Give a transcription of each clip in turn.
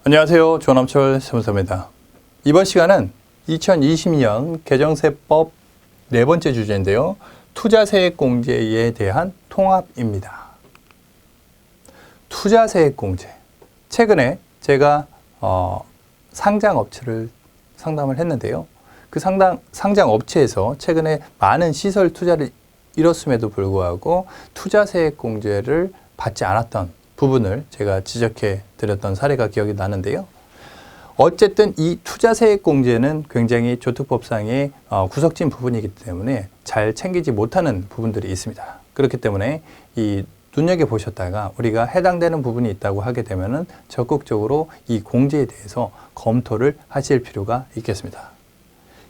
안녕하세요. 조남철 세무사입니다. 이번 시간은 2022년 개정세법 네 번째 주제인데요. 투자세액공제에 대한 통합입니다. 투자세액공제. 최근에 제가 상장업체를 상담을 했는데요. 그 상장업체에서 최근에 많은 시설 투자를 이뤘음에도 불구하고 투자세액공제를 받지 않았던 부분을 제가 지적해 드렸던 사례가 기억이 나는데요. 어쨌든 이 투자세액공제는 굉장히 조특법상의 구석진 부분이기 때문에 잘 챙기지 못하는 부분들이 있습니다. 그렇기 때문에 이 눈여겨보셨다가 우리가 해당되는 부분이 있다고 하게 되면은 적극적으로 이 공제에 대해서 검토를 하실 필요가 있겠습니다.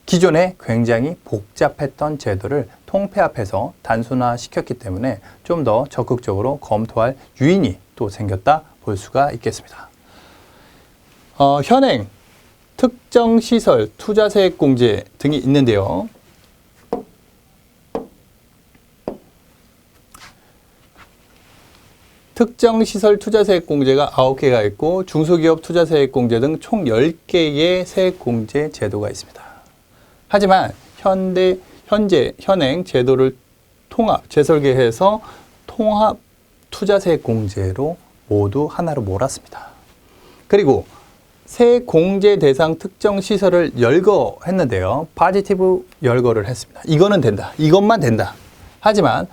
기존에 굉장히 복잡했던 제도를 통폐합해서 단순화시켰기 때문에 좀 더 적극적으로 검토할 유인이 또 생겼다 볼 수가 있겠습니다. 현행 특정시설 투자세액공제 등이 있는데요. 특정시설 투자세액공제가 9개가 있고 중소기업 투자세액공제 등 총 10개의 세액공제 제도가 있습니다. 하지만 현행 제도를 재설계해서 통합 투자세액공제로 모두 하나로 몰았습니다. 그리고 세액공제 대상 특정 시설을 열거했는데요. 파지티브 열거를 했습니다. 이거는 된다. 이것만 된다. 하지만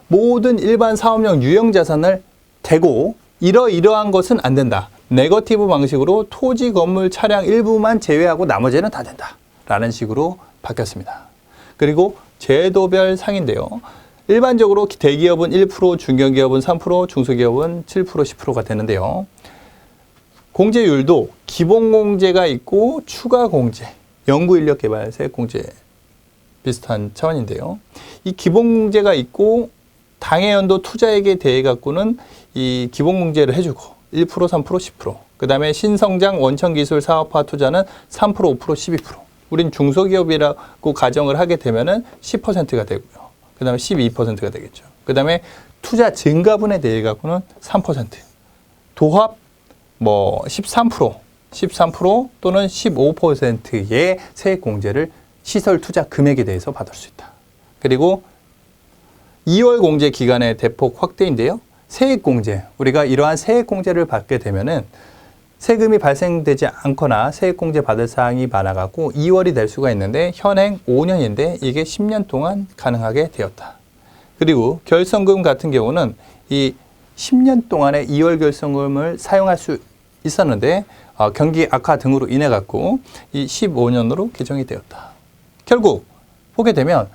모든 일반 사업용 유형 자산을 대고 이러이러한 것은 안 된다. 네거티브 방식으로 토지, 건물, 차량 일부만 제외하고 나머지는 다 된다. 라는 식으로 바뀌었습니다. 그리고 제도별 상인데요. 일반적으로 대기업은 1%, 중견기업은 3%, 중소기업은 7%, 10%가 되는데요. 공제율도 기본공제가 있고 추가공제, 연구인력개발세액공제 비슷한 차원인데요. 이 기본공제가 있고 당해연도 투자액에 대해 갖고는 이 기본공제를 해주고 1%, 3%, 10%. 그 다음에 신성장 원천기술 사업화 투자는 3%, 5%, 12%. 우린 중소기업이라고 가정을 하게 되면은 10%가 되고요. 그 다음에 12%가 되겠죠. 그 다음에 투자 증가분에 대해 갖고는 3%. 도합 13% 또는 15%의 세액공제를 시설 투자 금액에 대해서 받을 수 있다. 그리고 2월 공제 기간의 대폭 확대인데요. 세액공제, 우리가 이러한 세액공제를 받게 되면은 세금이 발생되지 않거나 세액공제 받을 사항이 많아갖고 2월이 될 수가 있는데 현행 5년인데 이게 10년 동안 가능하게 되었다. 그리고 결성금 같은 경우는 이 10년 동안의 2월 결성금을 사용할 수 있었는데 경기 악화 등으로 인해 갖고 이 15년으로 개정이 되었다. 결국 보게 되면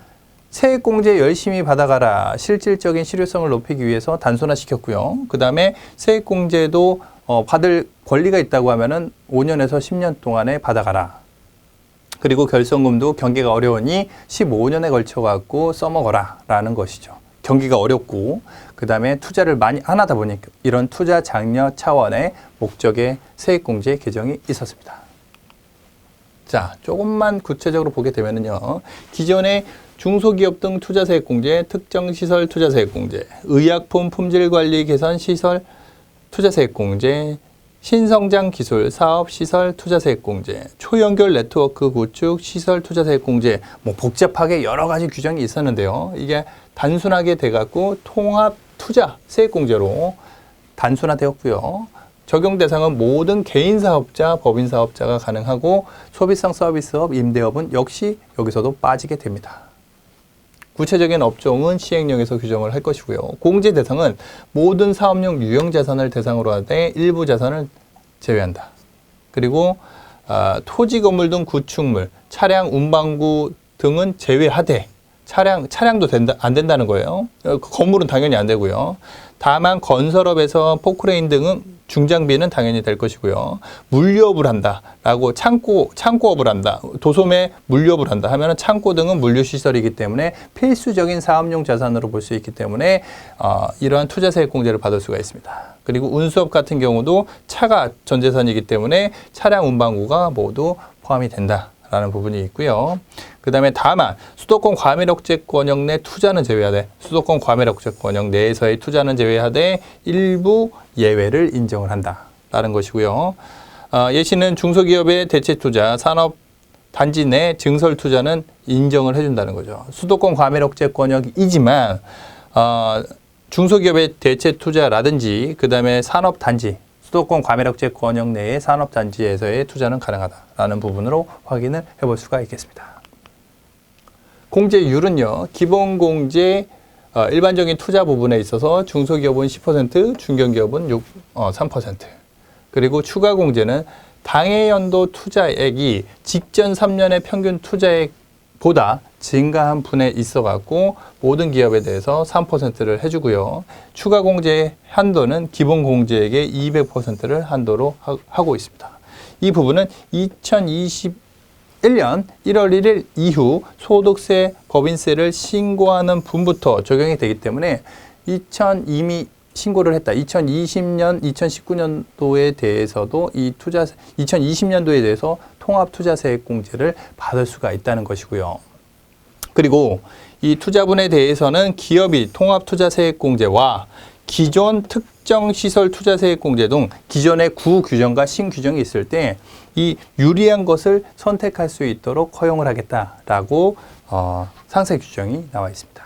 세액공제 열심히 받아가라. 실질적인 실효성을 높이기 위해서 단순화시켰고요. 그 다음에 세액공제도 받을 권리가 있다고 하면은 5년에서 10년 동안에 받아가라. 그리고 결성금도 경기가 어려우니 15년에 걸쳐 갖고 써먹어라 라는 것이죠. 경기가 어렵고 그 다음에 투자를 많이 안 하다 보니까 이런 투자 장려 차원의 목적의 세액공제 개정이 있었습니다. 자, 조금만 구체적으로 보게 되면은요. 기존의 중소기업 등 투자세액공제, 특정시설 투자세액공제, 의약품 품질관리 개선 시설 투자세액공제, 신성장 기술 사업 시설 투자세액공제, 초연결 네트워크 구축 시설 투자세액공제, 복잡하게 여러 가지 규정이 있었는데요. 이게 단순하게 돼갖고 통합 투자 세액공제로 단순화되었고요. 적용 대상은 모든 개인 사업자, 법인 사업자가 가능하고 소비성 서비스업, 임대업은 역시 여기서도 빠지게 됩니다. 구체적인 업종은 시행령에서 규정을 할 것이고요. 공제 대상은 모든 사업용 유형 자산을 대상으로 하되 일부 자산을 제외한다. 그리고 토지, 건물 등 구축물, 차량, 운반구 등은 제외하되 차량도 안 된다는 거예요. 건물은 당연히 안 되고요. 다만 건설업에서 포크레인 등은 중장비는 당연히 될 것이고요. 물류업을 한다라고 창고업을 한다. 도소매 물류업을 한다 하면은 창고 등은 물류시설이기 때문에 필수적인 사업용 자산으로 볼 수 있기 때문에 이러한 투자세액공제를 받을 수가 있습니다. 그리고 운수업 같은 경우도 차가 전재산이기 때문에 차량 운반구가 모두 포함이 된다. 라는 부분이 있고요. 그 다음에 다만 수도권 과밀억제권역 내 투자는 제외하되 수도권 과밀억제권역 내에서의 투자는 제외하되 일부 예외를 인정을 한다라는 것이고요. 예시는 중소기업의 대체투자, 산업단지 내 증설투자는 인정을 해준다는 거죠. 수도권 과밀억제권역이지만 중소기업의 대체투자라든지 그 다음에 산업단지, 수도권 과밀억제권역 내의 산업단지에서의 투자는 가능하다라는 부분으로 확인을 해볼 수가 있겠습니다. 공제율은요, 기본공제 일반적인 투자 부분에 있어서 중소기업은 10%, 중견기업은 3%. 그리고 추가 공제는 당해연도 투자액이 직전 3년의 평균 투자액보다 증가한 분에 있어갖고 모든 기업에 대해서 3%를 해주고요. 추가 공제 한도는 기본 공제액의 200%를 한도로 하고 있습니다. 이 부분은 2021년 1월 1일 이후 소득세, 법인세를 신고하는 분부터 적용이 되기 때문에 이미 신고를 했다. 2020년, 2019년도에 대해서도 2020년도에 대해서 통합투자세액공제를 받을 수가 있다는 것이고요. 그리고 이 투자분에 대해서는 기업이 통합투자세액공제와 기존 특정시설투자세액공제 등 기존의 구규정과 신규정이 있을 때 이 유리한 것을 선택할 수 있도록 허용을 하겠다라고 상세 규정이 나와 있습니다.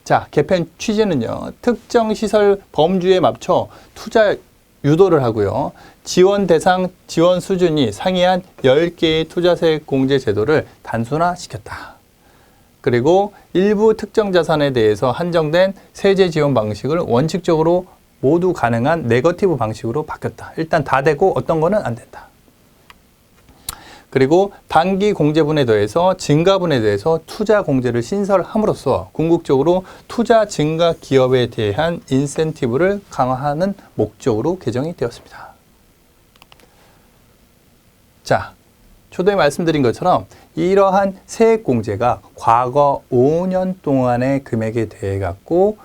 자, 개편 취지는요, 특정 시설 범주에 맞춰 투자 유도를 하고요. 지원 대상, 지원 수준이 상이한 10개의 투자세액 공제 제도를 단순화시켰다. 그리고 일부 특정 자산에 대해서 한정된 세제 지원 방식을 원칙적으로 모두 가능한 네거티브 방식으로 바뀌었다. 일단 다 되고 어떤 거는 안 된다. 그리고 단기 공제분에 대해서 증가분에 대해서 투자 공제를 신설함으로써 궁극적으로 투자 증가 기업에 대한 인센티브를 강화하는 목적으로 개정이 되었습니다. 자, 초대에 말씀드린 것처럼 이러한 세액 공제가 과거 5년 동안의 금액에 대해 갖고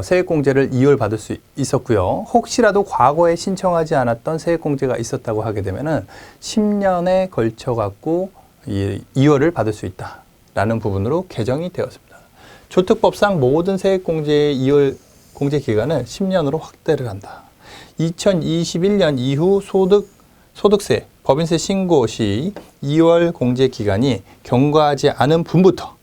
세액 공제를 이월받을 수 있었고요. 혹시라도 과거에 신청하지 않았던 세액 공제가 있었다고 하게 되면은 10년에 걸쳐 갖고 이월을 받을 수 있다라는 부분으로 개정이 되었습니다. 조특법상 모든 세액 공제의 이월 공제 기간을 10년으로 확대를 한다. 2021년 이후 소득세, 법인세 신고 시 2월 공제 기간이 경과하지 않은 분부터,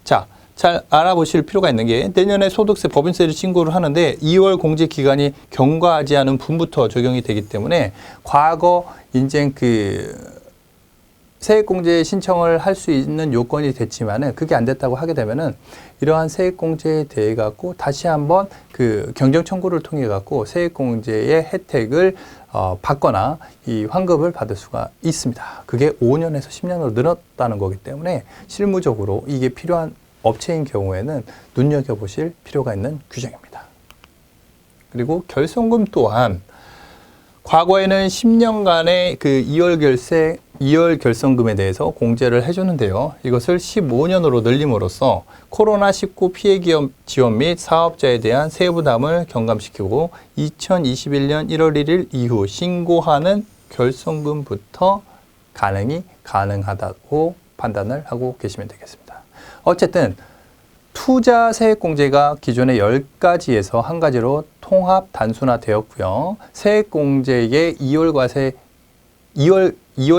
자, 잘 알아보실 필요가 있는 게 내년에 소득세, 법인세를 신고를 하는데 2월 공제 기간이 경과하지 않은 분부터 적용이 되기 때문에 과거 인증 세액공제 신청을 할 수 있는 요건이 됐지만은 그게 안 됐다고 하게 되면은 이러한 세액공제에 대해 갖고 다시 한번 경정 청구를 통해 갖고 세액공제의 혜택을 받거나 이 환급을 받을 수가 있습니다. 그게 5년에서 10년으로 늘었다는 거기 때문에 실무적으로 이게 필요한 업체인 경우에는 눈여겨보실 필요가 있는 규정입니다. 그리고 결손금 또한 과거에는 10년간의 2월 결손금에 대해서 공제를 해주는데요. 이것을 15년으로 늘림으로써 코로나19 피해 기업 지원 및 사업자에 대한 세부담을 경감시키고 2021년 1월 1일 이후 신고하는 결손금부터 가능하다고 판단을 하고 계시면 되겠습니다. 어쨌든 투자 세액 공제가 기존의 10가지에서 한 가지로 통합 단순화되었고요. 세액 공제의 2월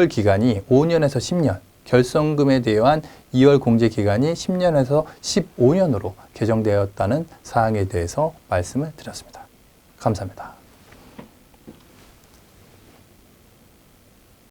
기간이 5년에서 10년, 결손금에 대한 2월 공제 기간이 10년에서 15년으로 개정되었다는 사항에 대해서 말씀을 드렸습니다. 감사합니다.